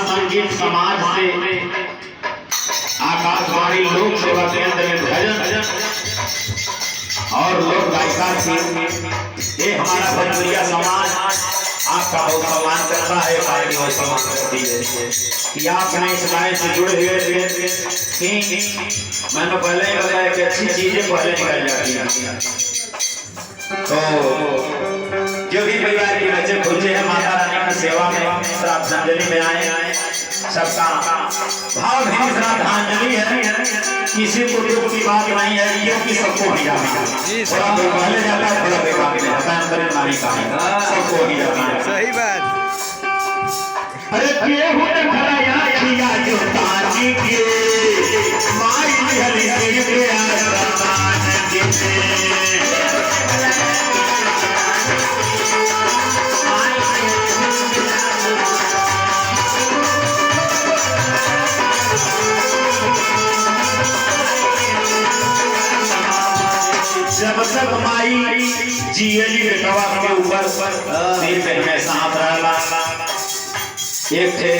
संगीत समाज से आकाशवाणी लोक सेवा केंद्र में भजन और लोक गायिका से ये हमारा भजपुरिया समाज आपका बहुत सम्मान करता है, पार्टी बहुत सम्मान करती है कि आपने इस लाइन से जुड़े हुए थे। मैंने पहले ही बताया कि अच्छी चीजें पहले निकल जाती हैं। तो जो भी परिवार के बच्चे खुले हैं माता रानी की सेवा में श्रद्धांजलि में आए, सबका भावभीनी श्रद्धांजलि है। किसी को दुख की बात नहीं है क्योंकि सबको ही जाना है, थोड़ा पहले जाता है थोड़ा बेकार में होता है, अंदर नारी का है, सबको ही जाना है। सही बात। अरे केहू ने खलाया किया जो ताजी के माई जली के आसमान के जब तक माई जियली बेटवा के ऊपर सिर पे हमेशा हाथ रहला, एक थे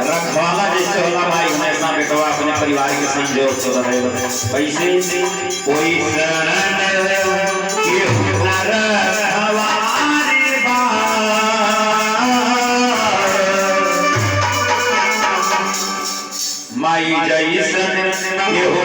रखवाला जैसे होला भाई हमेशा बेटवा अपने परिवार के संजोग से रहे। पैसे कोई के माई जैसन के हो